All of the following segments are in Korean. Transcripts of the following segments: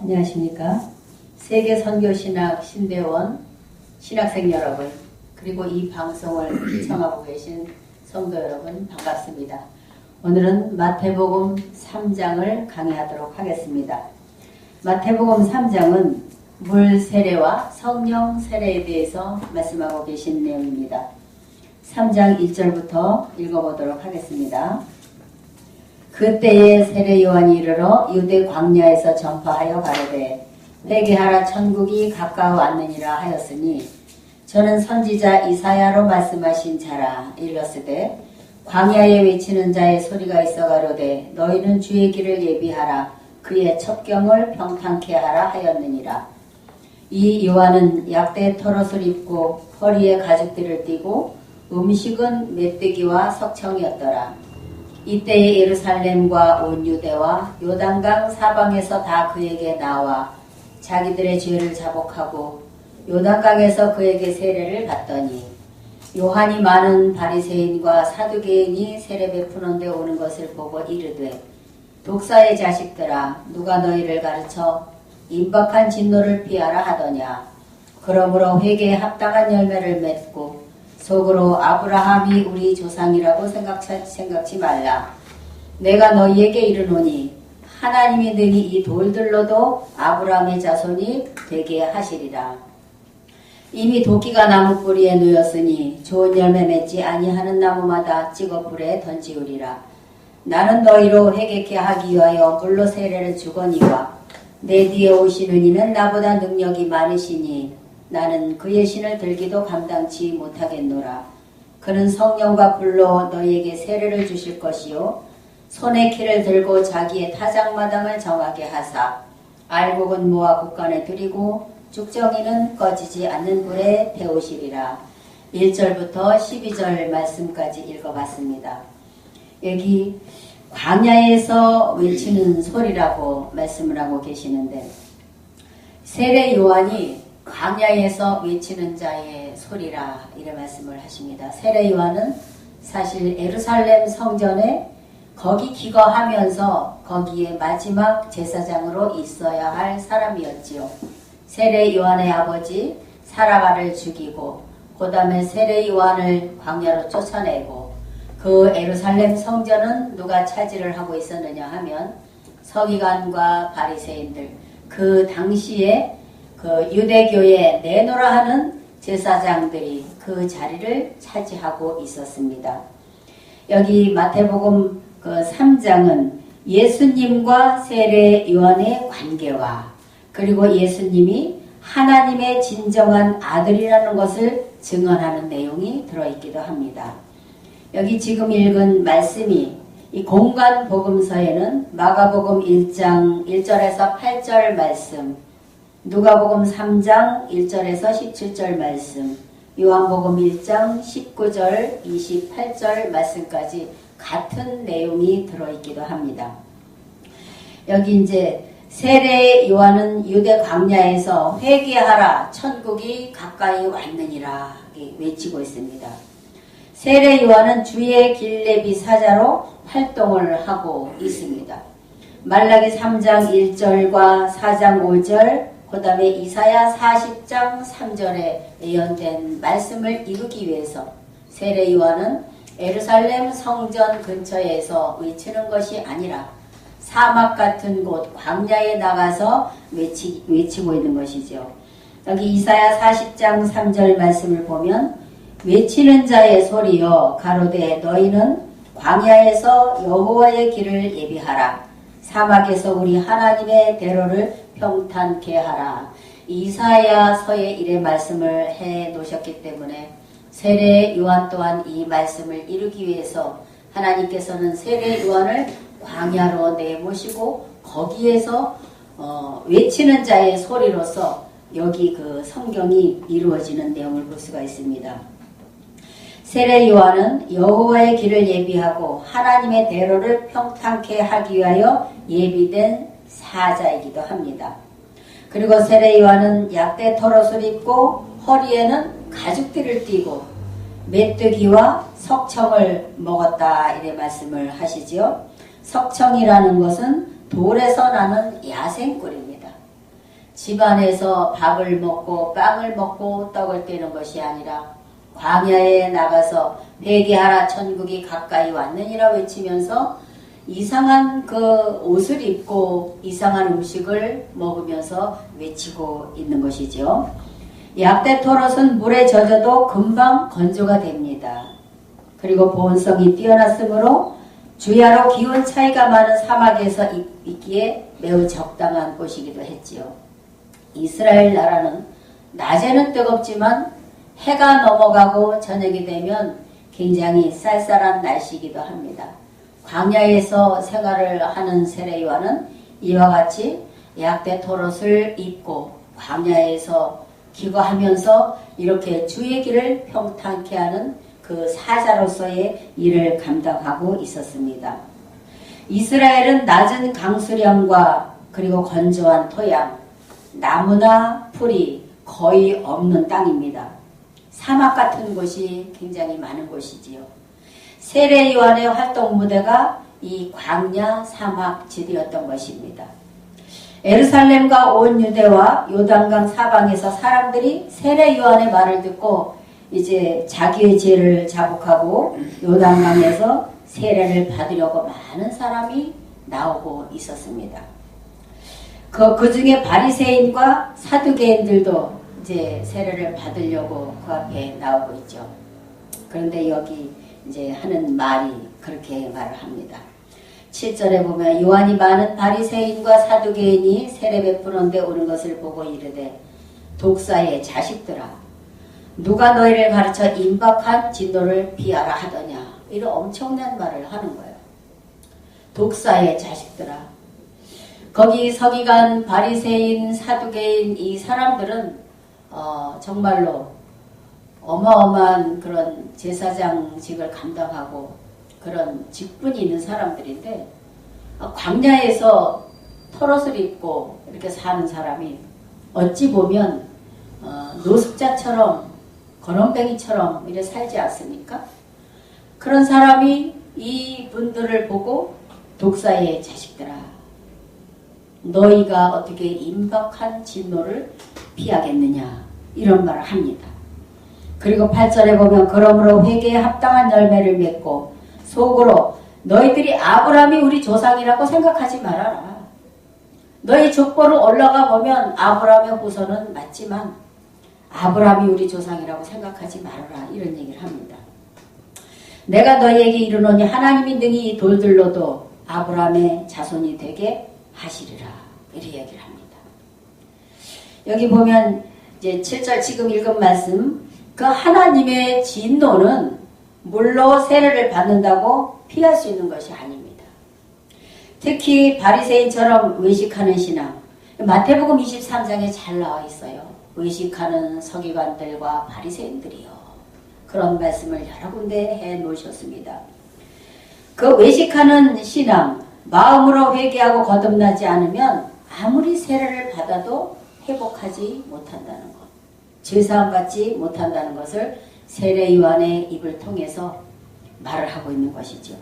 안녕하십니까. 세계선교신학 신대원 신학생 여러분, 그리고 이 방송을 시청하고 계신 성도 여러분 반갑습니다. 오늘은 마태복음 3장을 강의하도록 하겠습니다. 마태복음 3장은 물 세례와 성령 세례에 대해서 말씀하고 계신 내용입니다. 3장 1절부터 읽어보도록 하겠습니다. 그때에 세례 요한이 이르러 유대 광야에서 전파하여 가로되 회개하라 천국이 가까워 왔느니라 하였으니 저는 선지자 이사야로 말씀하신 자라. 일렀으되 광야에 외치는 자의 소리가 있어 가로되 너희는 주의 길을 예비하라 그의 첩경을 평탄케 하라 하였느니라. 이 요한은 약대 털옷을 입고 허리에 가죽띠를 띠고 음식은 메뚜기와 석청이었더라. 이때에 예루살렘과 온 유대와 요단강 사방에서 다 그에게 나와 자기들의 죄를 자복하고 요단강에서 그에게 세례를 받더니 요한이 많은 바리새인과 사두개인이 세례 베푸는 데 오는 것을 보고 이르되 독사의 자식들아 누가 너희를 가르쳐 임박한 진노를 피하라 하더냐. 그러므로 회개에 합당한 열매를 맺고 속으로 아브라함이 우리 조상이라고 생각지 말라. 내가 너희에게 이르노니 하나님이 능히 이 돌들로도 아브라함의 자손이 되게 하시리라. 이미 도끼가 나무 뿌리에 놓였으니 좋은 열매 맺지 아니하는 나무마다 찍어 불에 던지우리라. 나는 너희로 회개케 하기 위하여 물로 세례를 주거니와 내 뒤에 오시는 이는 나보다 능력이 많으시니 나는 그의 신을 들기도 감당치 못하겠노라. 그는 성령과 불로 너희에게 세례를 주실 것이요 손에 키를 들고 자기의 타작마당을 정하게 하사 알곡은 모아 국간에 들이고 죽정이는 꺼지지 않는 불에 태우시리라. 1절부터 12절 말씀까지 읽어봤습니다. 여기 광야에서 외치는 소리라고 말씀을 하고 계시는데 세례 요한이 광야에서 외치는 자의 소리라 이런 말씀을 하십니다. 세례 요한은 사실 예루살렘 성전에 거기 기거하면서 거기에 마지막 제사장으로 있어야 할 사람이었지요. 세례 요한의 아버지 사라바를 죽이고 그 다음에 세례 요한을 광야로 쫓아내고 그 예루살렘 성전은 누가 차지를 하고 있었느냐 하면 서기관과 바리새인들, 그 당시에 그 유대교에 내노라 하는 제사장들이 그 자리를 차지하고 있었습니다. 여기 마태복음 그 3장은 예수님과 세례 요한의 관계와 그리고 예수님이 하나님의 진정한 아들이라는 것을 증언하는 내용이 들어있기도 합니다. 여기 지금 읽은 말씀이 이 공간 복음서에는 마가복음 1장 1절에서 8절 말씀, 누가복음 3장 1절에서 17절 말씀, 요한복음 1장 19절 28절 말씀까지 같은 내용이 들어있기도 합니다. 여기 이제 세례 요한은 유대 광야에서 회개하라 천국이 가까이 왔느니라 외치고 있습니다. 세례 요한은 주의 길레비 사자로 활동을 하고 있습니다. 말라기 3장 1절과 4장 5절 그 다음에 이사야 40장 3절에 예언된 말씀을 이루기 위해서 세례 요한은 예루살렘 성전 근처에서 외치는 것이 아니라 사막 같은 곳 광야에 나가서 외치고 있는 것이죠. 여기 이사야 40장 3절 말씀을 보면 외치는 자의 소리여 가로되 너희는 광야에서 여호와의 길을 예비하라. 사막에서 우리 하나님의 대로를 평탄케 하라. 이사야서에 이래 말씀을 해 놓으셨기 때문에 세례 요한 또한 이 말씀을 이루기 위해서 하나님께서는 세례 요한을 광야로 내모시고 거기에서 외치는 자의 소리로서 여기 그 성경이 이루어지는 내용을 볼 수가 있습니다. 세례 요한은 여호와의 길을 예비하고 하나님의 대로를 평탄케 하기 위하여 예비된 사자이기도 합니다. 그리고 세례 요한은 약대 털옷을 입고 허리에는 가죽띠를 띠고 메뚜기와 석청을 먹었다 이래 말씀을 하시지요. 석청이라는 것은 돌에서 나는 야생꿀입니다. 집안에서 밥을 먹고 빵을 먹고 떡을 떼는 것이 아니라 광야에 나가서 회개하라 천국이 가까이 왔느니라 외치면서 이상한 그 옷을 입고 이상한 음식을 먹으면서 외치고 있는 것이죠. 약대 토롯은 물에 젖어도 금방 건조가 됩니다. 그리고 보온성이 뛰어났으므로 주야로 기온 차이가 많은 사막에서 있기에 매우 적당한 곳이기도 했지요. 이스라엘 나라는 낮에는 뜨겁지만 해가 넘어가고 저녁이 되면 굉장히 쌀쌀한 날씨이기도 합니다. 광야에서 생활을 하는 세례요한은 이와 같이 약대 토롯을 입고 광야에서 기거하면서 이렇게 주의 길을 평탄케 하는 그 사자로서의 일을 감당하고 있었습니다. 이스라엘은 낮은 강수량과 그리고 건조한 토양, 나무나 풀이 거의 없는 땅입니다. 사막 같은 곳이 굉장히 많은 곳이지요. 세례 요한의 활동 무대가 이 광야 사막지대였던 것입니다. 예루살렘과 온 유대와 요단강 사방에서 사람들이 세례 요한의 말을 듣고 이제 자기의 죄를 자복하고 요단강에서 세례를 받으려고 많은 사람이 나오고 있었습니다. 그 중에 바리새인과 사두개인들도 이제 세례를 받으려고 그 앞에 나오고 있죠. 그런데 여기 이제 하는 말이 그렇게 말을 합니다. 7절에 보면 요한이 많은 바리새인과 사두개인이 세례 베푸는 데 오는 것을 보고 이르되 독사의 자식들아 누가 너희를 가르쳐 임박한 진노를 피하라 하더냐. 이런 엄청난 말을 하는 거예요. 독사의 자식들아. 거기 서기관 바리새인 사두개인 이 사람들은 정말로 어마어마한 그런 제사장직을 감당하고 그런 직분이 있는 사람들인데 광야에서 털옷을 입고 이렇게 사는 사람이 어찌 보면 노숙자처럼 거렁뱅이처럼 이렇게 살지 않습니까? 그런 사람이 이 분들을 보고 독사의 자식들아 너희가 어떻게 임박한 진노를 피하겠느냐 이런 말을 합니다. 그리고 8절에 보면 그러므로 회개에 합당한 열매를 맺고 속으로 너희들이 아브라함이 우리 조상이라고 생각하지 말아라. 너희 족보로 올라가 보면 아브라함의 후손은 맞지만 아브라함이 우리 조상이라고 생각하지 말아라 이런 얘기를 합니다. 내가 너희에게 이르노니 하나님이 능히 이 돌들로도 아브라함의 자손이 되게 하시리라 이렇게 얘기를 합니다. 여기 보면 이제 7절 지금 읽은 말씀 그 하나님의 진노는 물로 세례를 받는다고 피할 수 있는 것이 아닙니다. 특히 바리새인처럼 외식하는 신앙 마태복음 23장에 잘 나와 있어요. 외식하는 서기관들과 바리새인들이요. 그런 말씀을 여러 군데 해 놓으셨습니다. 그 외식하는 신앙 마음으로 회개하고 거듭나지 않으면 아무리 세례를 받아도 회복하지 못한다는 것, 죄사함 받지 못한다는 것을 세례 요한의 입을 통해서 말을 하고 있는 것이죠.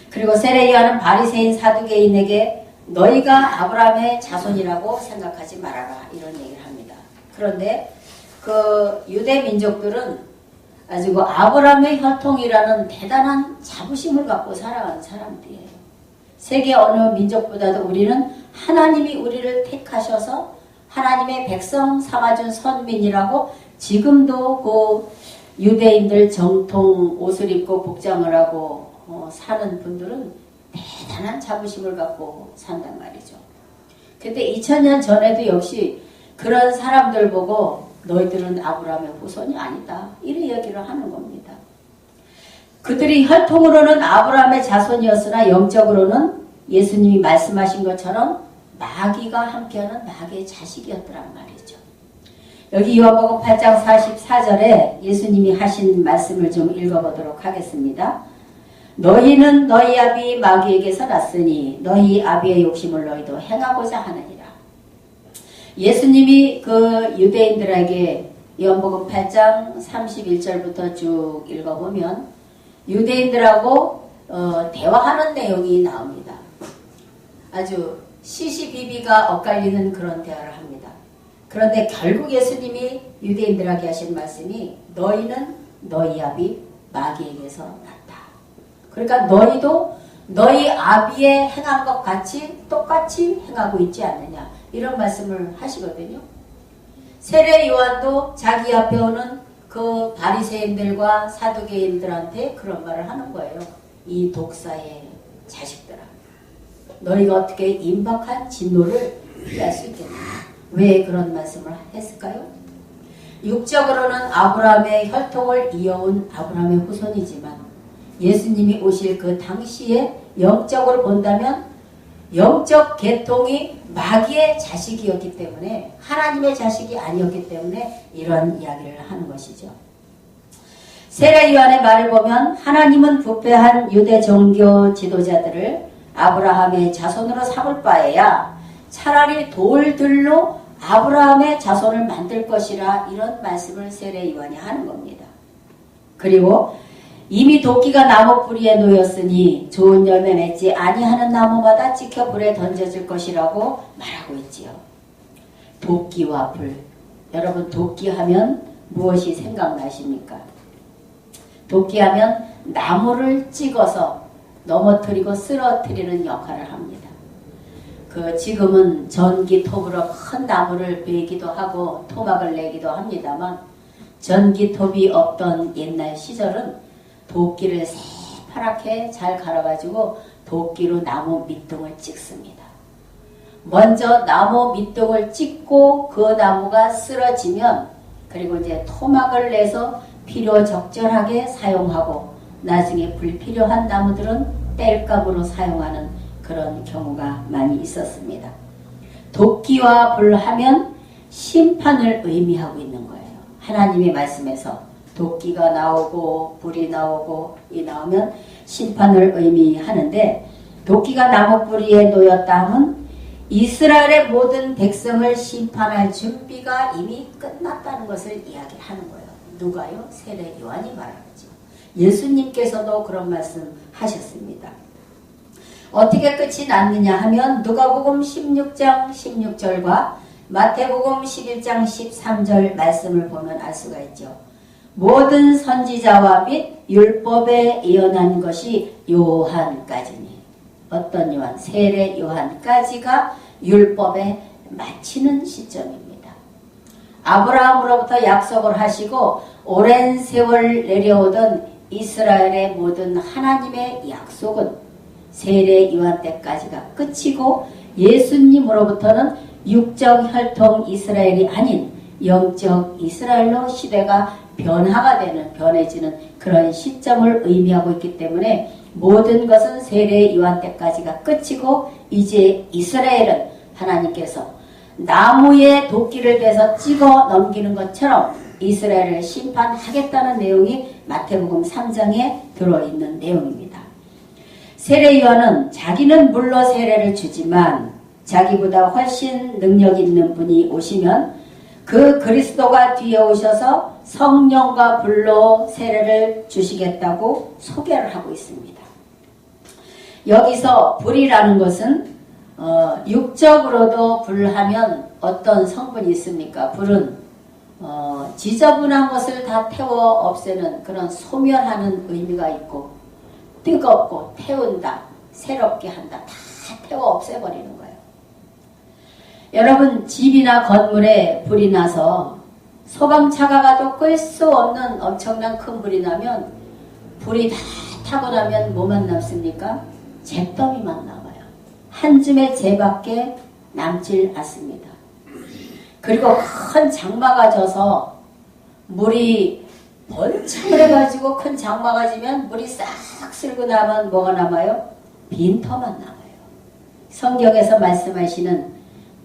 그리고 세례 요한은 바리새인 사두개인에게 너희가 아브라함의 자손이라고 생각하지 말아라 이런 얘기를 합니다. 그런데 그 유대 민족들은 아주 그 아브라함의 혈통이라는 대단한 자부심을 갖고 살아가는 사람들이에요. 세계 어느 민족보다도 우리는 하나님이 우리를 택하셔서 하나님의 백성 삼아준 선민이라고 지금도 그 유대인들 정통 옷을 입고 복장을 하고 사는 분들은 대단한 자부심을 갖고 산단 말이죠. 근데 2000년 전에도 역시 그런 사람들 보고 너희들은 아브라함의 후손이 아니다 이런 얘기를 하는 겁니다. 그들이 혈통으로는 아브라함의 자손이었으나 영적으로는 예수님이 말씀하신 것처럼 마귀가 함께하는 마귀의 자식이었더란 말이죠. 여기 요한복음 8장 44절에 예수님이 하신 말씀을 좀 읽어보도록 하겠습니다. 너희는 너희 아비 마귀에게서 났으니 너희 아비의 욕심을 너희도 행하고자 하느니라. 예수님이 그 유대인들에게 요한복음 8장 31절부터 쭉 읽어보면 유대인들하고 대화하는 내용이 나옵니다. 아주 시시비비가 엇갈리는 그런 대화를 합니다. 그런데 결국 예수님이 유대인들에게 하신 말씀이 너희는 너희 아비 마귀에게서 났다. 그러니까 너희도 너희 아비의 행한 것 같이 똑같이 행하고 있지 않느냐, 이런 말씀을 하시거든요. 세례 요한도 자기 앞에 오는 그 바리새인들과 사두개인들한테 그런 말을 하는 거예요. 이 독사의 자식들아, 너희가 어떻게 임박한 진노를 피할 수 있겠냐. 왜 그런 말씀을 했을까요? 육적으로는 아브라함의 혈통을 이어온 아브라함의 후손이지만 예수님이 오실 그 당시에 영적으로 본다면 영적 계통이 마귀의 자식이었기 때문에, 하나님의 자식이 아니었기 때문에 이런 이야기를 하는 것이죠. 세례 요한의 말을 보면 하나님은 부패한 유대 종교 지도자들을 아브라함의 자손으로 삼을 바에야 차라리 돌들로 아브라함의 자손을 만들 것이라, 이런 말씀을 세례 요한이 하는 겁니다. 그리고 이미 도끼가 나무 뿌리에 놓였으니 좋은 열매 맺지 아니하는 나무마다 찍혀 불에 던져질 것이라고 말하고 있지요. 도끼와 불. 여러분, 도끼하면 무엇이 생각나십니까? 도끼하면 나무를 찍어서 넘어뜨리고 쓰러뜨리는 역할을 합니다. 지금은 전기톱으로 큰 나무를 베기도 하고 토막을 내기도 합니다만, 전기톱이 없던 옛날 시절은 도끼를 새파랗게 잘 갈아가지고 도끼로 나무 밑둥을 찍습니다. 먼저 나무 밑둥을 찍고 그 나무가 쓰러지면, 그리고 이제 토막을 내서 필요 적절하게 사용하고, 나중에 불필요한 나무들은 땔감으로 사용하는 그런 경우가 많이 있었습니다. 도끼와 불하면 심판을 의미하고 있는 거예요. 하나님의 말씀에서 도끼가 나오고 불이 나오고 이 나오면 심판을 의미하는데, 도끼가 나무 뿌리에 놓였다 하면 이스라엘의 모든 백성을 심판할 준비가 이미 끝났다는 것을 이야기하는 거예요. 누가요? 세례 요한이 말하죠. 예수님께서도 그런 말씀 하셨습니다. 어떻게 끝이 났느냐 하면 누가복음 16장 16절과 마태복음 11장 13절 말씀을 보면 알 수가 있죠. 모든 선지자와 및 율법에 예언한 것이 요한까지니. 어떤 요한? 세례 요한까지가 율법에 마치는 시점입니다. 아브라함으로부터 약속을 하시고 오랜 세월 내려오던 이스라엘의 모든 하나님의 약속은 세례 요한 때까지가 끝이고, 예수님으로부터는 육적 혈통 이스라엘이 아닌 영적 이스라엘로 시대가 변화가 되는, 변해지는 그런 시점을 의미하고 있기 때문에 모든 것은 세례 요한 때까지가 끝이고, 이제 이스라엘은 하나님께서 나무에 도끼를 대서 찍어 넘기는 것처럼 이스라엘을 심판하겠다는 내용이 마태복음 3장에 들어있는 내용입니다. 세례 요한은 자기는 물로 세례를 주지만 자기보다 훨씬 능력 있는 분이 오시면 그 그리스도가 뒤에 오셔서 성령과 불로 세례를 주시겠다고 소개를 하고 있습니다. 여기서 불이라는 것은 육적으로도 불하면 어떤 성분이 있습니까? 불은 지저분한 것을 다 태워 없애는 그런 소멸하는 의미가 있고, 뜨겁고 태운다, 새롭게 한다, 다 태워 없애버리는 거예요. 여러분, 집이나 건물에 불이 나서 소방차가 가도 끌 수 없는 엄청난 큰 불이 나면, 불이 다 타고 나면 뭐만 남습니까? 잿더미만 남아요. 한 줌의 재밖에 남질 않습니다. 그리고 큰 장마가 져서 물이 번창을 해가지고 큰 장마가 지면 물이 싹 쓸고 나면 뭐가 남아요? 빈터만 남아요. 성경에서 말씀하시는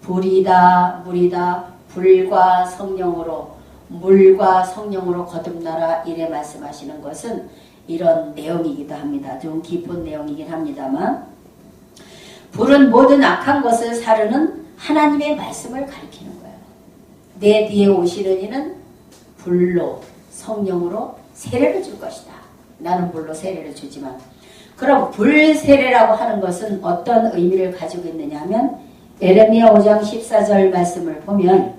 불이다, 물이다, 불과 성령으로, 물과 성령으로 거듭나라, 이래 말씀하시는 것은 이런 내용이기도 합니다. 좀 깊은 내용이긴 합니다만, 불은 모든 악한 것을 사르는 하나님의 말씀을 가리키는 거예요. 내 뒤에 오시는 이는 불로, 성령으로 세례를 줄 것이다. 나는 불로 세례를 주지만, 그럼 불세례라고 하는 것은 어떤 의미를 가지고 있느냐 하면 에레미야 5장 14절 말씀을 보면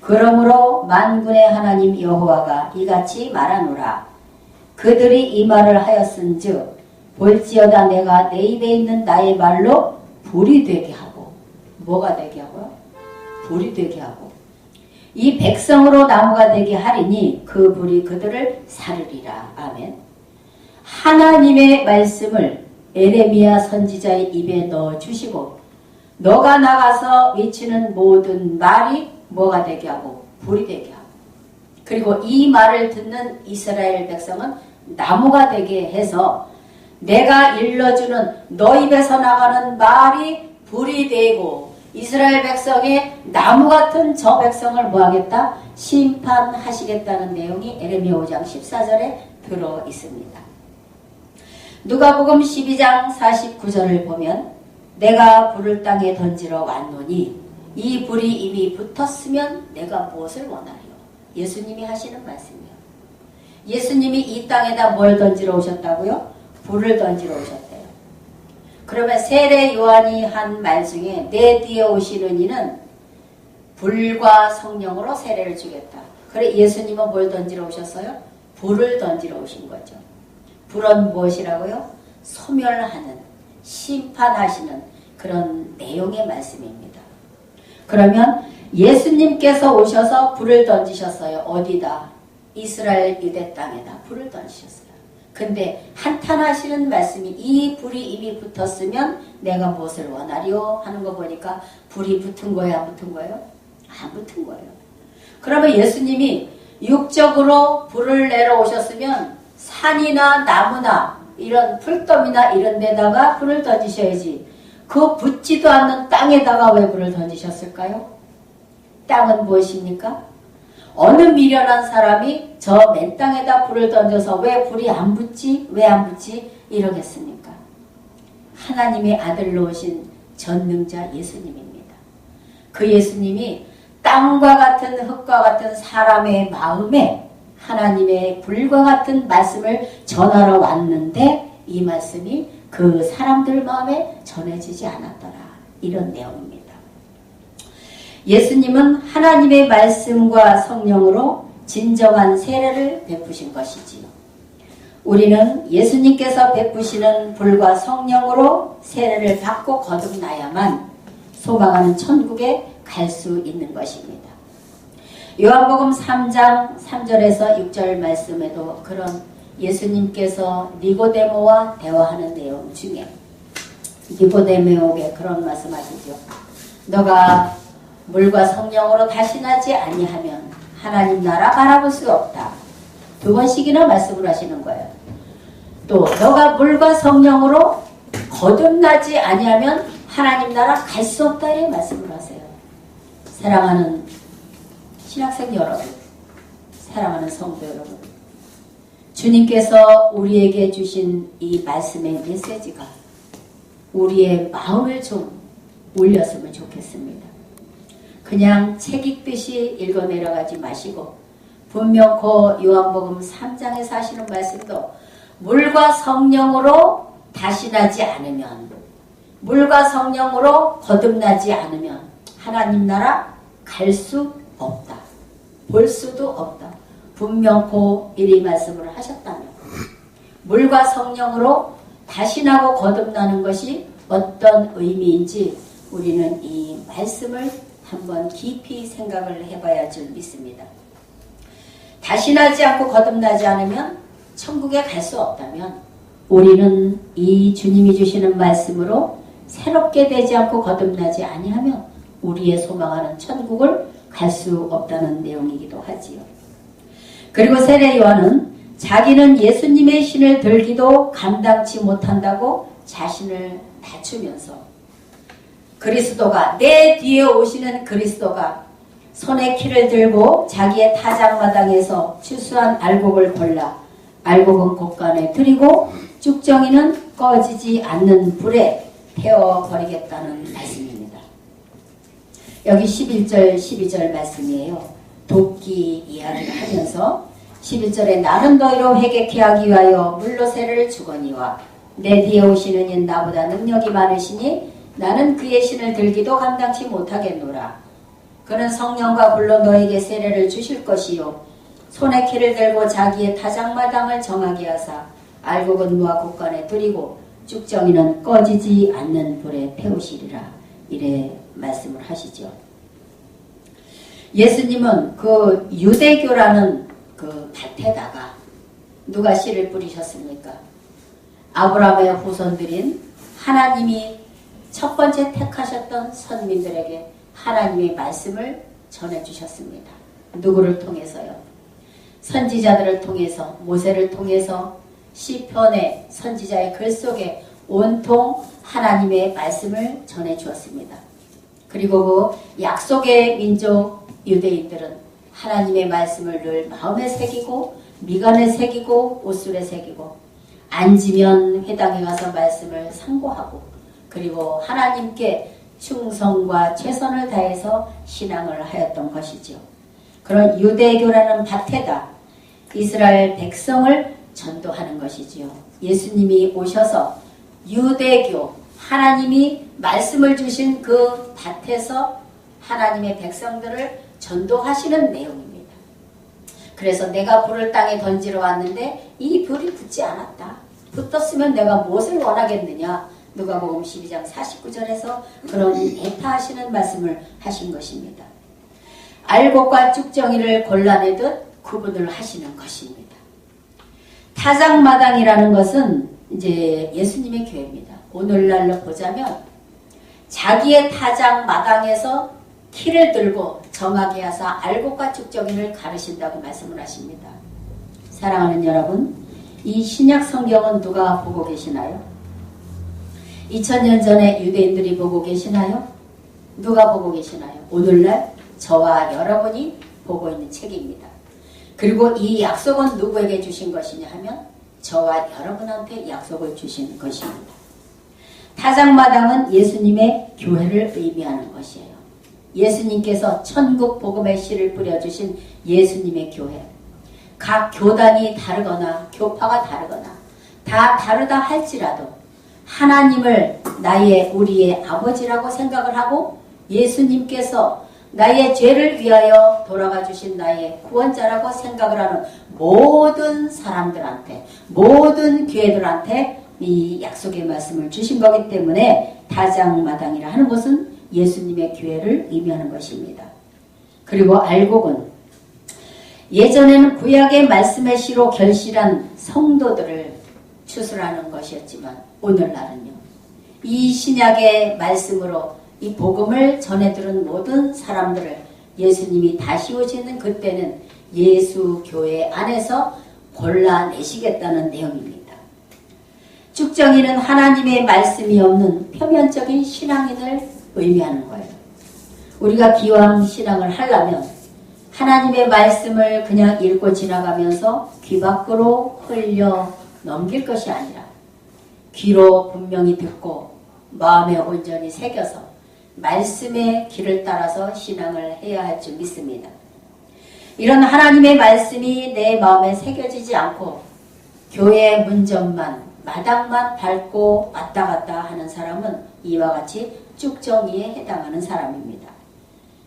그러므로 만군의 하나님 여호와가 이같이 말하노라. 그들이 이 말을 하였은즉 볼지어다 내가 내 입에 있는 나의 말로 불이 되게 하고. 뭐가 되게 하고요? 불이 되게 하고 이 백성으로 나무가 되게 하리니 그 불이 그들을 사르리라. 아멘. 하나님의 말씀을 에레미야 선지자의 입에 넣어주시고 너가 나가서 외치는 모든 말이 뭐가 되게 하고 불이 되게 하고 그리고 이 말을 듣는 이스라엘 백성은 나무가 되게 해서 내가 일러주는 너 입에서 나가는 말이 불이 되고 이스라엘 백성의 나무 같은 저 백성을 뭐하겠다? 심판하시겠다는 내용이 에레미야 5장 14절에 들어 있습니다. 누가복음 12장 49절을 보면 내가 불을 땅에 던지러 왔노니 이 불이 이미 붙었으면 내가 무엇을 원하리요? 예수님이 하시는 말씀이요. 예수님이 이 땅에다 뭘 던지러 오셨다고요? 불을 던지러 오셨대요. 그러면 세례 요한이 한 말 중에 내 뒤에 오시는 이는 불과 성령으로 세례를 주겠다. 그래 예수님은 뭘 던지러 오셨어요? 불을 던지러 오신 거죠. 불은 무엇이라고요? 소멸하는, 심판하시는 그런 내용의 말씀입니다. 그러면 예수님께서 오셔서 불을 던지셨어요. 어디다? 이스라엘 유대 땅에다 불을 던지셨어요. 근데 한탄하시는 말씀이 이 불이 이미 붙었으면 내가 무엇을 원하리요? 하는 거 보니까 불이 붙은 거예요? 안 붙은 거예요? 안 붙은 거예요. 그러면 예수님이 육적으로 불을 내려오셨으면 산이나 나무나 이런 풀더미나 이런 데다가 불을 던지셔야지 그 붙지도 않는 땅에다가 왜 불을 던지셨을까요? 땅은 무엇입니까? 어느 미련한 사람이 저 맨 땅에다 불을 던져서 왜 불이 안 붙지? 왜 안 붙지? 이러겠습니까? 하나님의 아들로 오신 전능자 예수님입니다. 그 예수님이 땅과 같은 흙과 같은 사람의 마음에 하나님의 불과 같은 말씀을 전하러 왔는데 이 말씀이 그 사람들 마음에 전해지지 않았더라. 이런 내용입니다. 예수님은 하나님의 말씀과 성령으로 진정한 세례를 베푸신 것이지요. 우리는 예수님께서 베푸시는 불과 성령으로 세례를 받고 거듭나야만 소망하는 천국에 갈 수 있는 것입니다. 요한복음 3장 3절에서 6절 말씀에도 그런 예수님께서 니고데모와 대화하는 내용 중에 니고데모에게 그런 말씀하시죠. 너가 물과 성령으로 다시 나지 아니하면 하나님 나라 바라볼 수 없다. 두 번씩이나 말씀을 하시는 거예요. 또 너가 물과 성령으로 거듭나지 아니하면 하나님 나라 갈 수 없다. 이렇게 말씀을 하세요. 사랑하는 신학생 여러분, 사랑하는 성도 여러분, 주님께서 우리에게 주신 이 말씀의 메시지가 우리의 마음을 좀 울렸으면 좋겠습니다. 그냥 책 읽듯이 읽어 내려가지 마시고 분명코 요한복음 3장에서 하시는 말씀도 물과 성령으로 다시 나지 않으면, 물과 성령으로 거듭나지 않으면 하나님 나라 갈 수 없다. 볼 수도 없다. 분명코 이리 말씀을 하셨다면 물과 성령으로 다시 나고 거듭나는 것이 어떤 의미인지 우리는 이 말씀을 한번 깊이 생각을 해봐야 할 줄 믿습니다. 다시 나지 않고 거듭나지 않으면 천국에 갈 수 없다면 우리는 이 주님이 주시는 말씀으로 새롭게 되지 않고 거듭나지 아니하면 우리의 소망하는 천국을 갈 수 없다는 내용이기도 하지요. 그리고 세례 요한은 자기는 예수님의 신을 들기도 감당치 못한다고 자신을 낮추면서 그리스도가 내 뒤에 오시는 그리스도가 손에 키를 들고 자기의 타작마당에서 추수한 알곡을 골라 알곡은 곳간에 들이고 쭉정이는 꺼지지 않는 불에 태워버리겠다는 말씀입니다. 여기 11절 12절 말씀이에요. 도끼 이야기를 하면서 11절에 나는 너희로 회개케 하기 위하여 물로 세례를 주거니와 내 뒤에 오시는 이는 나보다 능력이 많으시니 나는 그의 신을 들기도 감당치 못하겠노라. 그는 성령과 불로 너에게 세례를 주실 것이요 손에 키를 들고 자기의 타작마당을 정하게 하사 알곡은 무화 곳간에 두리고 쭉정이는 꺼지지 않는 불에 태우시리라. 이래 말씀을 하시죠. 예수님은 그 유대교라는 그 밭에다가 누가 씨를 뿌리셨습니까? 아브라함의 후손들인 하나님이 첫 번째 택하셨던 선민들에게 하나님의 말씀을 전해주셨습니다. 누구를 통해서요? 선지자들을 통해서, 모세를 통해서 시편의 선지자의 글 속에 온통 하나님의 말씀을 전해주었습니다. 그리고 그 약속의 민족 유대인들은 하나님의 말씀을 늘 마음에 새기고 미간에 새기고 옷술에 새기고 앉으면 회당에 가서 말씀을 상고하고 그리고 하나님께 충성과 최선을 다해서 신앙을 하였던 것이죠. 그런 유대교라는 밭에다 이스라엘 백성을 전도하는 것이지요. 예수님이 오셔서 유대교, 하나님이 말씀을 주신 그 밭에서 하나님의 백성들을 전도하시는 내용입니다. 그래서 내가 불을 땅에 던지러 왔는데 이 불이 붙지 않았다. 붙었으면 내가 무엇을 원하겠느냐. 누가복음 12장 49절에서 그런 애타하시는 말씀을 하신 것입니다. 알곡과 쭉정이를 골라내듯 구분을 하시는 것입니다. 타작마당이라는 것은 이제 예수님의 교회입니다. 오늘날로 보자면 자기의 타작마당에서 키를 들고 정하게 하사 알곡과 쭉정이를 가르신다고 말씀을 하십니다. 사랑하는 여러분, 이 신약 성경은 누가 보고 계시나요? 2000년 전에 유대인들이 보고 계시나요? 누가 보고 계시나요? 오늘날 저와 여러분이 보고 있는 책입니다. 그리고 이 약속은 누구에게 주신 것이냐 하면 저와 여러분한테 약속을 주신 것입니다. 타작마당은 예수님의 교회를 의미하는 것이에요. 예수님께서 천국 복음의 씨를 뿌려주신 예수님의 교회. 각 교단이 다르거나 교파가 다르거나 다 다르다 할지라도 하나님을 우리의 아버지라고 생각을 하고 예수님께서 나의 죄를 위하여 돌아가 주신 나의 구원자라고 생각을 하는 모든 사람들한테, 모든 교회들한테 이 약속의 말씀을 주신 거기 때문에 타작마당이라 하는 것은 예수님의 교회를 의미하는 것입니다. 그리고 알곡은 예전에는 구약의 말씀의 시로 결실한 성도들을 추수하는 것이었지만 오늘날은요. 이 신약의 말씀으로 이 복음을 전해들은 모든 사람들을 예수님이 다시 오시는 그때는 예수 교회 안에서 골라내시겠다는 내용입니다. 쭉정이는 하나님의 말씀이 없는 표면적인 신앙인을 의미하는 거예요. 우리가 기왕 신앙을 하려면 하나님의 말씀을 그냥 읽고 지나가면서 귀 밖으로 흘려 넘길 것이 아니라 귀로 분명히 듣고 마음에 온전히 새겨서 말씀의 길을 따라서 신앙을 해야 할 줄 믿습니다. 이런 하나님의 말씀이 내 마음에 새겨지지 않고 교회 문전만 마당만 밟고 왔다 갔다 하는 사람은 이와 같이 쭉정이에 해당하는 사람입니다.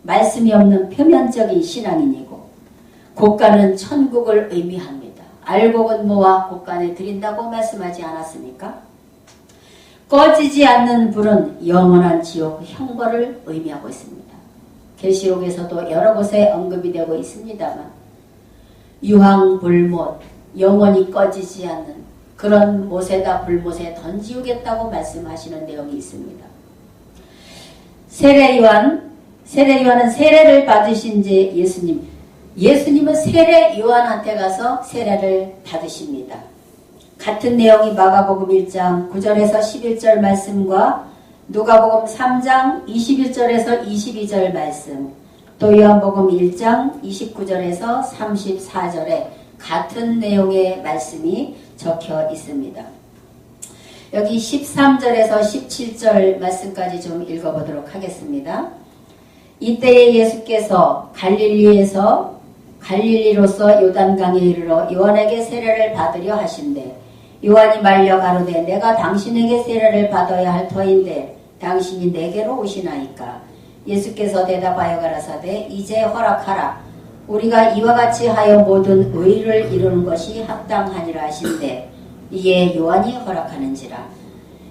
말씀이 없는 표면적인 신앙인이고 곳간은 천국을 의미합니다. 알곡은 무화 곳간에 드린다고 말씀하지 않았습니까? 꺼지지 않는 불은 영원한 지옥 형벌을 의미하고 있습니다. 계시록에서도 여러 곳에 언급이 되고 있습니다만 유황불못, 영원히 꺼지지 않는 그런 못에다 불못에 던지우겠다고 말씀하시는 내용이 있습니다. 세례요한은 세례를 받으신 지 예수님은 세례 요한한테 가서 세례를 받으십니다. 같은 내용이 마가복음 1장 9절에서 11절 말씀과 누가복음 3장 21절에서 22절 말씀, 또 요한복음 1장 29절에서 34절에 같은 내용의 말씀이 적혀 있습니다. 여기 13절에서 17절 말씀까지 좀 읽어보도록 하겠습니다. 이때에 예수께서 갈릴리로서 요단강에 이르러 요한에게 세례를 받으려 하신대 요한이 말려 가로되 내가 당신에게 세례를 받아야 할 터인데 당신이 내게로 오시나이까. 예수께서 대답하여 가라사대 이제 허락하라. 우리가 이와 같이 하여 모든 의를 이루는 것이 합당하니라 하신대. 이에 요한이 허락하는지라.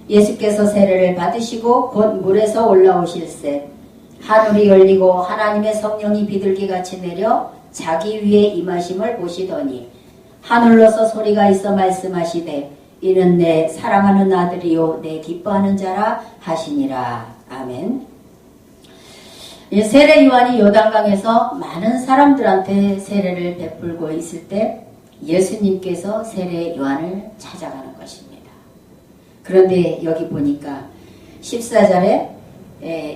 예수께서 세례를 받으시고 곧 물에서 올라오실새 하늘이 열리고 하나님의 성령이 비둘기같이 내려 자기 위에 임하심을 보시더니 하늘로서 소리가 있어 말씀하시되 이는 내 사랑하는 아들이요 내 기뻐하는 자라 하시니라. 아멘. 세례 요한이 요단강에서 많은 사람들한테 세례를 베풀고 있을 때 예수님께서 세례 요한을 찾아가는 것입니다. 그런데 여기 보니까 14절에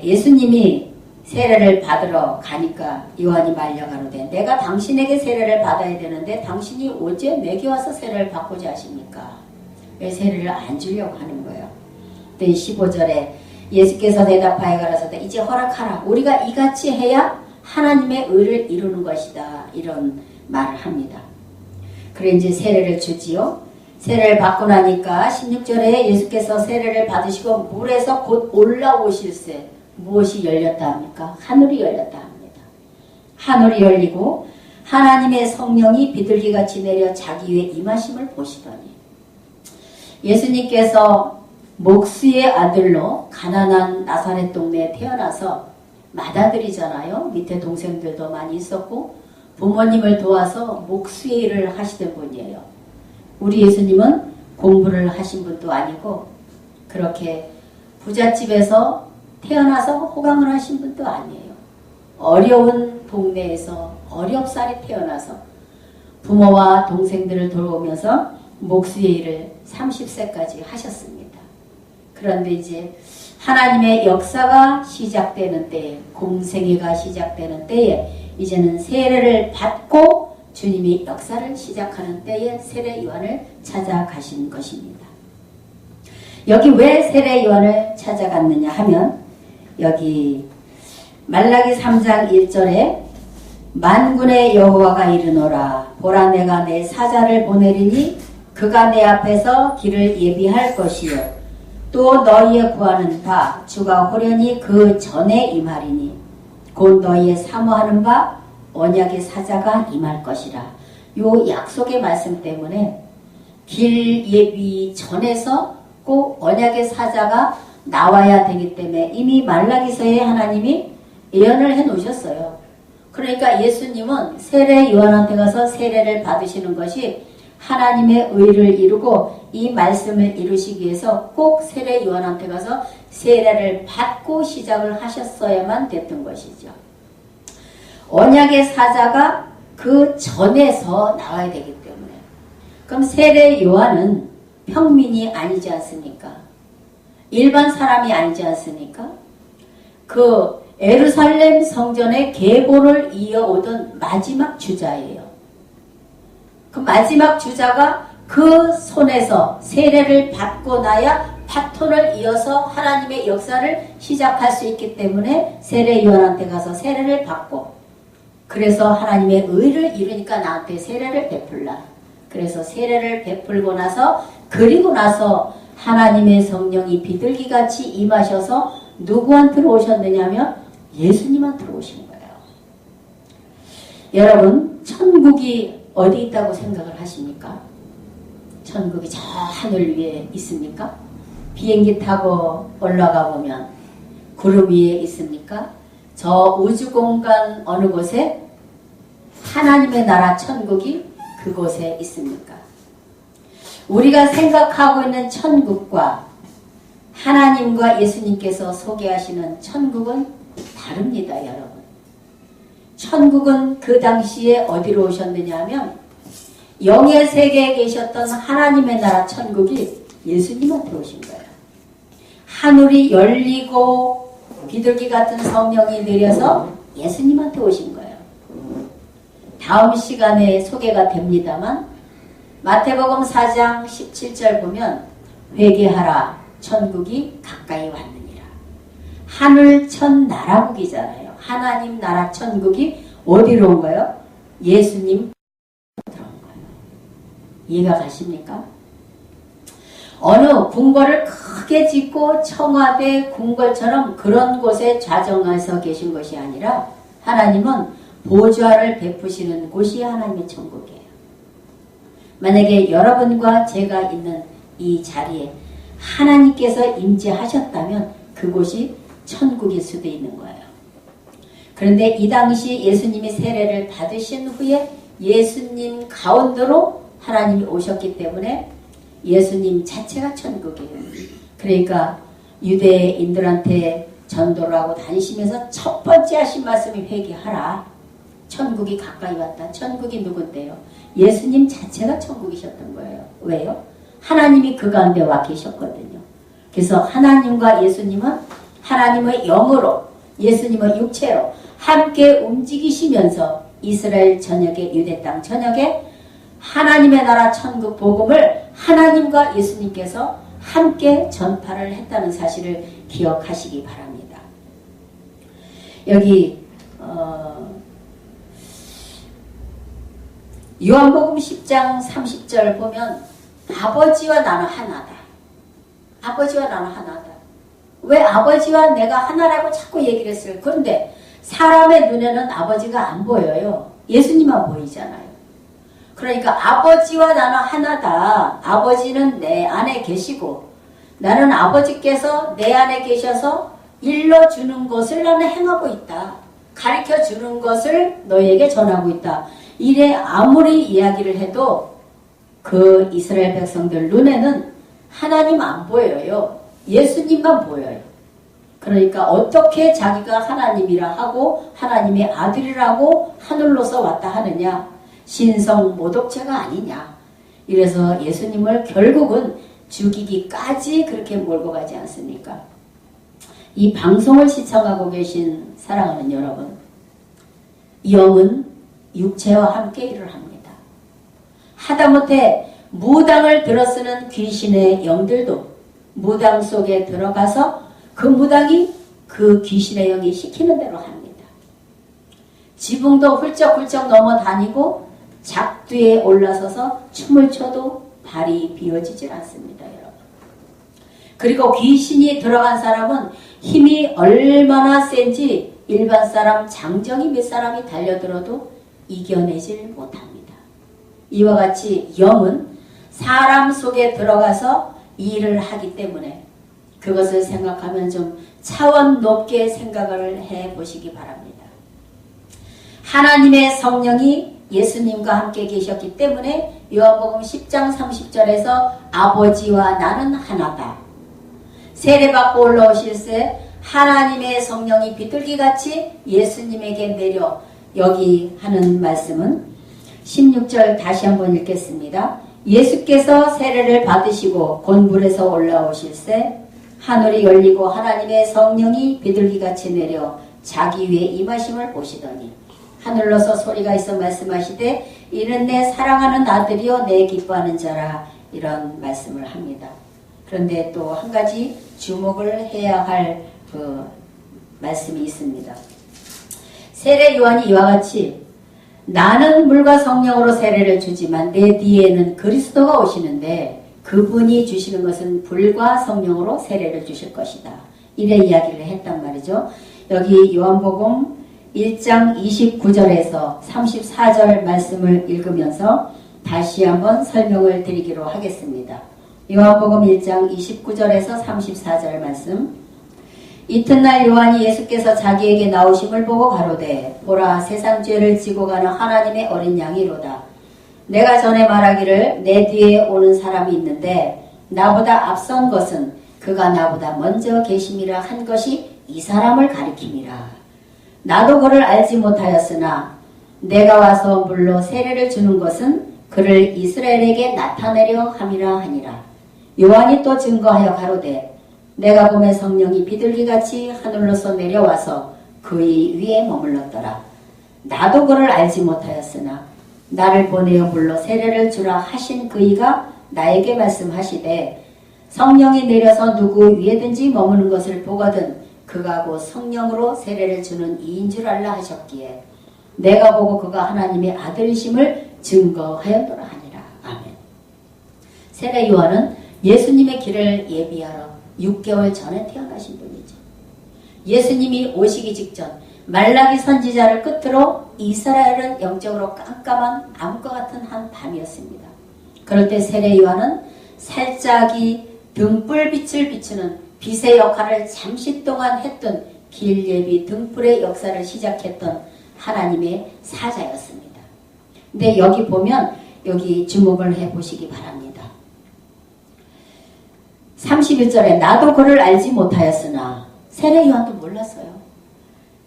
예수님이 세례를 받으러 가니까 요한이 말려가로되 내가 당신에게 세례를 받아야 되는데 당신이 어째 내게 와서 세례를 받고자 하십니까? 왜 세례를 안 주려고 하는 거예요? 15절에 예수께서 대답하여 가라사대 이제 허락하라. 우리가 이같이 해야 하나님의 의를 이루는 것이다. 이런 말을 합니다. 그래 이제 세례를 주지요. 세례를 받고 나니까 16절에 예수께서 세례를 받으시고 물에서 곧 올라오실새 무엇이 열렸다 합니까? 하늘이 열렸다 합니다. 하늘이 열리고 하나님의 성령이 비둘기같이 내려 자기 위에 임하심을 보시더니 예수님께서 목수의 아들로 가난한 나사렛 동네에 태어나서 맏아들이잖아요. 밑에 동생들도 많이 있었고 부모님을 도와서 목수의 일을 하시던 분이에요. 우리 예수님은 공부를 하신 분도 아니고 그렇게 부잣집에서 태어나서 호강을 하신 분도 아니에요. 어려운 동네에서 어렵사리 태어나서 부모와 동생들을 돌보면서 목수의 일을 30세까지 하셨습니다. 그런데 이제 하나님의 역사가 시작되는 때에 공생애가 시작되는 때에 이제는 세례를 받고 주님이 역사를 시작하는 때에 세례 요한을 찾아가신 것입니다. 여기 왜 세례 요한을 찾아갔느냐 하면 여기 말라기 3장 1절에 만군의 여호와가 이르노라 보라 내가 내 사자를 보내리니 그가 내 앞에서 길을 예비할 것이요 또 너희의 구하는 바 주가 호련히 그 전에 임하리니 곧 너희의 사모하는 바 언약의 사자가 임할 것이라. 요 약속의 말씀 때문에 길 예비 전에서 꼭 언약의 사자가 나와야 되기 때문에 이미 말라기서에 하나님이 예언을 해 놓으셨어요. 그러니까 예수님은 세례 요한한테 가서 세례를 받으시는 것이 하나님의 의를 이루고 이 말씀을 이루시기 위해서 꼭 세례 요한한테 가서 세례를 받고 시작을 하셨어야만 됐던 것이죠. 언약의 사자가 그 전에서 나와야 되기 때문에. 그럼 세례 요한은 평민이 아니지 않습니까? 일반 사람이 아니지 않습니까? 그 예루살렘 성전의 계보를 이어오던 마지막 주자예요. 그 마지막 주자가 그 손에서 세례를 받고 나야 바톤을 이어서 하나님의 역사를 시작할 수 있기 때문에 세례 요한한테 가서 세례를 받고 그래서 하나님의 의를 이루니까 나한테 세례를 베풀라. 그래서 세례를 베풀고 나서 그리고 나서 하나님의 성령이 비둘기같이 임하셔서 누구한테 오셨느냐면 예수님한테 오신 거예요. 여러분 천국이 어디 있다고 생각을 하십니까? 천국이 저 하늘 위에 있습니까? 비행기 타고 올라가 보면 구름 위에 있습니까? 저 우주공간 어느 곳에 하나님의 나라 천국이 그곳에 있습니까? 우리가 생각하고 있는 천국과 하나님과 예수님께서 소개하시는 천국은 다릅니다, 여러분. 천국은 그 당시에 어디로 오셨느냐 하면 영의 세계에 계셨던 하나님의 나라 천국이 예수님한테 오신 거예요. 하늘이 열리고 비둘기 같은 성령이 내려서 예수님한테 오신 거예요. 다음 시간에 소개가 됩니다만 마태복음 4장 17절 보면 회개하라 천국이 가까이 왔느니라. 하늘 천 나라국이잖아요. 하나님 나라 천국이 어디로 온 거예요? 예수님 들어온 거예요. 이해가 가십니까? 어느 궁궐을 크게 짓고 청와대 궁궐처럼 그런 곳에 좌정해서 계신 것이 아니라 하나님은 보좌를 베푸시는 곳이 하나님의 천국이에요. 만약에 여러분과 제가 있는 이 자리에 하나님께서 임재하셨다면 그곳이 천국일 수도 있는 거예요. 그런데 이 당시 예수님이 세례를 받으신 후에 예수님 가운데로 하나님이 오셨기 때문에 예수님 자체가 천국이에요. 그러니까 유대인들한테 전도를 하고 다니시면서 첫 번째 하신 말씀이 회개하라. 천국이 가까이 왔다. 천국이 누군데요? 예수님 자체가 천국이셨던 거예요. 왜요? 하나님이 그 가운데 와 계셨거든요. 그래서 하나님과 예수님은 하나님의 영으로 예수님의 육체로 함께 움직이시면서 이스라엘 전역에 유대 땅 전역에 하나님의 나라 천국 복음을 하나님과 예수님께서 함께 전파를 했다는 사실을 기억하시기 바랍니다. 여기 요한복음 10장 30절 보면 아버지와 나는 하나다. 아버지와 나는 하나다. 왜 아버지와 내가 하나라고 자꾸 얘기를 했어요? 그런데 사람의 눈에는 아버지가 안 보여요. 예수님만 보이잖아요. 그러니까 아버지와 나는 하나다. 아버지는 내 안에 계시고 나는 아버지께서 내 안에 계셔서 일러주는 것을 나는 행하고 있다. 가르쳐주는 것을 너희에게 전하고 있다. 이래 아무리 이야기를 해도 그 이스라엘 백성들 눈에는 하나님 안 보여요. 예수님만 보여요. 그러니까 어떻게 자기가 하나님이라 하고 하나님의 아들이라고 하늘로서 왔다 하느냐. 신성 모독죄가 아니냐. 이래서 예수님을 결국은 죽이기까지 그렇게 몰고 가지 않습니까? 이 방송을 시청하고 계신 사랑하는 여러분, 영은 육체와 함께 일을 합니다. 하다못해 무당을 들어쓰는 귀신의 영들도 무당 속에 들어가서 그 무당이 그 귀신의 영이 시키는 대로 합니다. 지붕도 훌쩍훌쩍 넘어다니고 작두에 올라서서 춤을 춰도 발이 비워지질 않습니다, 여러분. 그리고 귀신이 들어간 사람은 힘이 얼마나 센지 일반 사람 장정이 몇 사람이 달려들어도 이겨내질 못합니다. 이와 같이 영은 사람 속에 들어가서 일을 하기 때문에 그것을 생각하면 좀 차원 높게 생각을 해보시기 바랍니다. 하나님의 성령이 예수님과 함께 계셨기 때문에 요한복음 10장 30절에서 아버지와 나는 하나다. 세례받고 올라오실 때 하나님의 성령이 비둘기같이 예수님에게 내려 여기 하는 말씀은 16절 다시 한번 읽겠습니다. 예수께서 세례를 받으시고 곧 물에서 올라오실 때 하늘이 열리고 하나님의 성령이 비둘기같이 내려 자기 위에 임하심을 보시더니 하늘로서 소리가 있어 말씀하시되 이는 내 사랑하는 아들이요 내 기뻐하는 자라. 이런 말씀을 합니다. 그런데 또 한 가지 주목을 해야 할 그 말씀이 있습니다. 세례 요한이 이와 같이 나는 물과 성령으로 세례를 주지만 내 뒤에는 그리스도가 오시는데 그분이 주시는 것은 불과 성령으로 세례를 주실 것이다. 이래 이야기를 했단 말이죠. 여기 요한복음 1장 29절에서 34절 말씀을 읽으면서 다시 한번 설명을 드리기로 하겠습니다. 요한복음 1장 29절에서 34절 말씀. 이튿날 요한이 예수께서 자기에게 나오심을 보고 가로되 보라 세상 죄를 지고 가는 하나님의 어린 양이로다. 내가 전에 말하기를 내 뒤에 오는 사람이 있는데 나보다 앞선 것은 그가 나보다 먼저 계심이라 한 것이 이 사람을 가리킴이라. 나도 그를 알지 못하였으나 내가 와서 물로 세례를 주는 것은 그를 이스라엘에게 나타내려 함이라 하니라. 요한이 또 증거하여 가로되 내가 보매 성령이 비둘기같이 하늘로서 내려와서 그의 위에 머물렀더라. 나도 그를 알지 못하였으나 나를 보내어 물로 세례를 주라 하신 그이가 나에게 말씀하시되 성령이 내려서 누구 위에든지 머무는 것을 보거든 그가 곧 성령으로 세례를 주는 이인 줄 알라 하셨기에 내가 보고 그가 하나님의 아들이심을 증거하였노라 하니라. 아멘. 세례 요한은 예수님의 길을 예비하러 6개월 전에 태어나신 분이죠. 예수님이 오시기 직전 말라기 선지자를 끝으로 이스라엘은 영적으로 깜깜한 암과 같은 한 밤이었습니다. 그럴 때 세례 요한은 살짝이 등불빛을 비추는 빛의 역할을 잠시 동안 했던 길 예비 등불의 역사를 시작했던 하나님의 사자였습니다. 근데 여기 보면 여기 주목을 해보시기 바랍니다. 31절에 나도 그를 알지 못하였으나 세례 요한도 몰랐어요.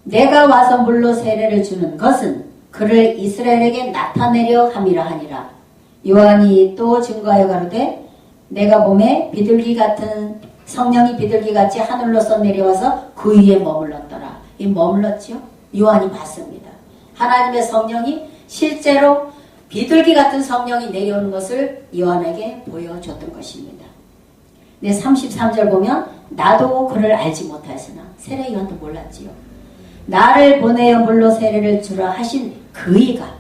내가 와서 물로 세례를 주는 것은 그를 이스라엘에게 나타내려 함이라 하니라. 요한이 또 증거하여 가로되 내가 몸에 비둘기 같은 성령이 비둘기같이 하늘로서 내려와서 그 위에 머물렀더라. 이 머물렀죠? 요한이 봤습니다. 하나님의 성령이 실제로 비둘기 같은 성령이 내려오는 것을 요한에게 보여줬던 것입니다. 네, 33절 보면 나도 그를 알지 못하였으나 세례 요한도 몰랐지요. 나를 보내어 물로 세례를 주라 하신 그이가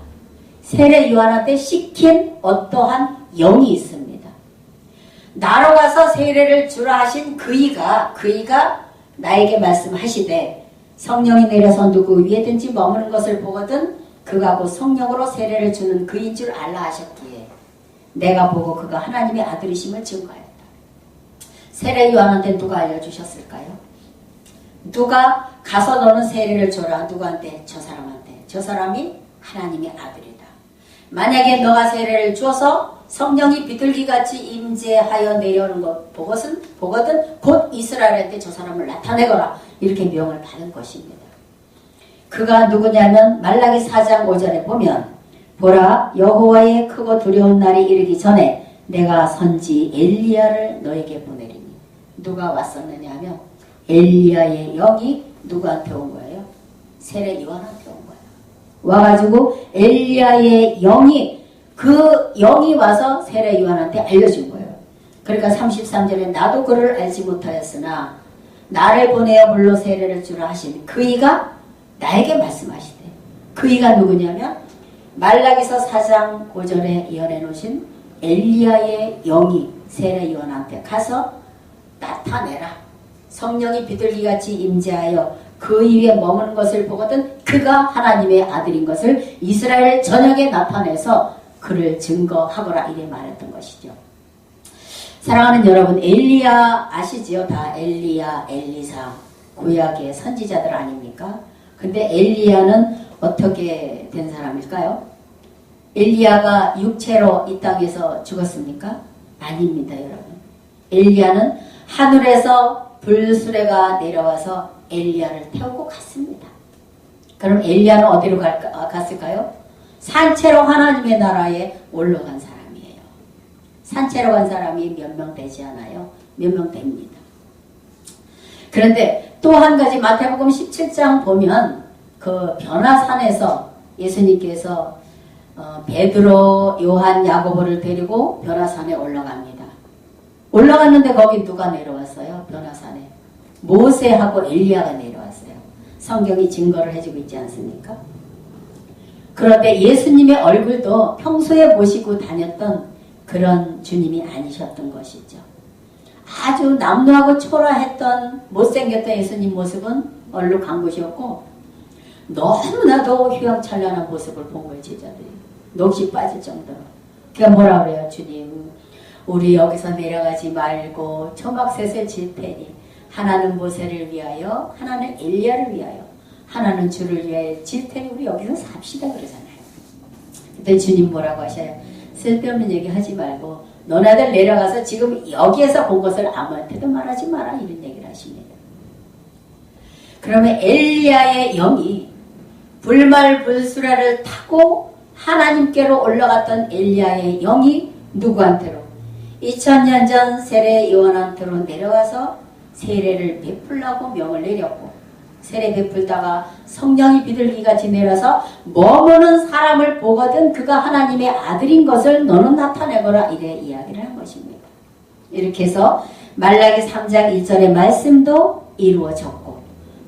세례 요한한테 시킨 어떠한 영이 있습니다. 나로 가서 세례를 주라 하신 그이가 나에게 말씀하시되 성령이 내려서 누구 위에든지 머무는 것을 보거든 그가 곧 성령으로 세례를 주는 그인 줄 알라 하셨기에 내가 보고 그가 하나님의 아들이심을 증거하였다. 세례 요한한테 누가 알려주셨을까요? 누가 가서 너는 세례를 줘라. 누구한테? 저 사람한테. 저 사람이 하나님의 아들이다. 만약에 너가 세례를 주어서 성령이 비둘기같이 임재하여 내려오는 것 보거든 곧 이스라엘한테 저 사람을 나타내거라. 이렇게 명을 받은 것입니다. 그가 누구냐면 말라기 4장 5절에 보면 보라 여호와의 크고 두려운 날이 이르기 전에 내가 선지 엘리야를 너에게 보내리니. 누가 왔었느냐 하면 엘리야의 영이 누구한테 온 거예요? 세례 요한한테 온 거예요. 와가지고 엘리야의 영이 그 영이 와서 세례 요한한테 알려준 거예요. 그러니까 33절에 나도 그를 알지 못하였으나 나를 보내어 물로 세례를 주라 하신 그이가 나에게 말씀하시되 그이가 누구냐면 말라기서 4장 5절에 예언해 놓으신 엘리야의 영이 세례 요한한테 가서 나타내라. 성령이 비둘기같이 임재하여 그 위에 머무는 것을 보거든 그가 하나님의 아들인 것을 이스라엘 전역에 나타내서 그를 증거하거라 이래 말했던 것이죠. 사랑하는 여러분, 엘리야 아시지요? 다 엘리야, 엘리사, 구약의 선지자들 아닙니까? 근데 엘리야는 어떻게 된 사람일까요? 엘리야가 육체로 이 땅에서 죽었습니까? 아닙니다, 여러분. 엘리야는 하늘에서 불수레가 내려와서 엘리야를 태우고 갔습니다. 그럼 엘리야는 어디로 갔을까요? 산채로 하나님의 나라에 올라간 사람이에요. 산채로 간 사람이 몇 명 되지 않아요? 몇 명 됩니다. 그런데 또 한 가지 마태복음 17장 보면 그 변화산에서 예수님께서 베드로, 요한, 야고보를 데리고 변화산에 올라갑니다. 올라갔는데 거기 누가 내려왔어요? 변화산에. 모세하고 엘리야가 내려왔어요. 성경이 증거를 해주고 있지 않습니까? 그런데 예수님의 얼굴도 평소에 모시고 다녔던 그런 주님이 아니셨던 것이죠. 아주 남루하고 초라했던 못생겼던 예수님 모습은 얼룩 간 곳이었고 너무나도 휘황찬란한 모습을 본 거예요. 제자들이. 넋이 빠질 정도로. 그러니까 뭐라 그래요? 주님, 우리 여기서 내려가지 말고 초막셋을 질 테니 하나는 모세를 위하여 하나는 엘리야를 위하여 하나는 주를 위하여 질 테니 우리 여기서 삽시다 그러잖아요. 그때 주님 뭐라고 하셔요? 쓸데없는 얘기 하지 말고 너네들 내려가서 지금 여기에서 본 것을 아무한테도 말하지 마라 이런 얘기를 하십니다. 그러면 엘리야의 영이 불말불수라를 타고 하나님께로 올라갔던 엘리야의 영이 누구한테로? 2000년 전 세례 요한한테로 내려와서 세례를 베풀라고 명을 내렸고 세례 베풀다가 성령이 비둘기같이 내려서 머무는 사람을 보거든 그가 하나님의 아들인 것을 너는 나타내거라 이래 이야기를 한 것입니다. 이렇게 해서 말라기 3장 1절의 말씀도 이루어졌고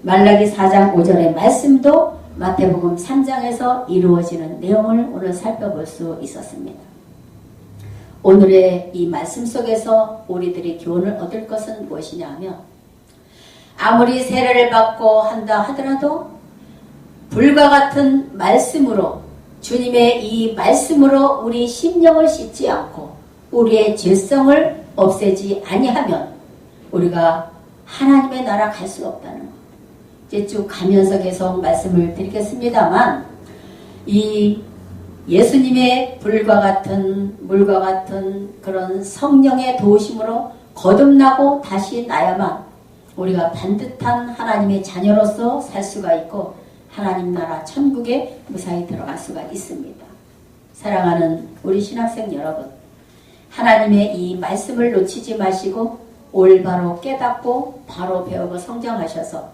말라기 4장 5절의 말씀도 마태복음 3장에서 이루어지는 내용을 오늘 살펴볼 수 있었습니다. 오늘의 이 말씀 속에서 우리들이 교훈을 얻을 것은 무엇이냐 하면 아무리 세례를 받고 한다 하더라도 불과 같은 말씀으로 주님의 이 말씀으로 우리 심령을 씻지 않고 우리의 죄성을 없애지 아니하면 우리가 하나님의 나라 갈 수 없다는 것. 이제 쭉 가면서 계속 말씀을 드리겠습니다만 이 예수님의 불과 같은 물과 같은 그런 성령의 도우심으로 거듭나고 다시 나야만 우리가 반듯한 하나님의 자녀로서 살 수가 있고 하나님 나라 천국에 무사히 들어갈 수가 있습니다. 사랑하는 우리 신학생 여러분, 하나님의 이 말씀을 놓치지 마시고 올바로 깨닫고 바로 배우고 성장하셔서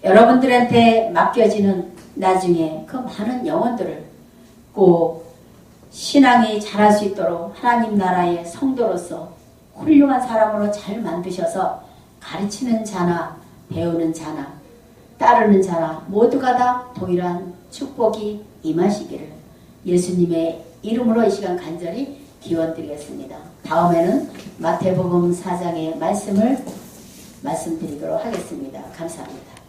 여러분들한테 맡겨지는 나중에 그 많은 영혼들을 꼭 신앙이 자랄 수 있도록 하나님 나라의 성도로서 훌륭한 사람으로 잘 만드셔서 가르치는 자나 배우는 자나 따르는 자나 모두가 다 동일한 축복이 임하시기를 예수님의 이름으로 이 시간 간절히 기원드리겠습니다. 다음에는 마태복음 4장의 말씀을 말씀드리도록 하겠습니다. 감사합니다.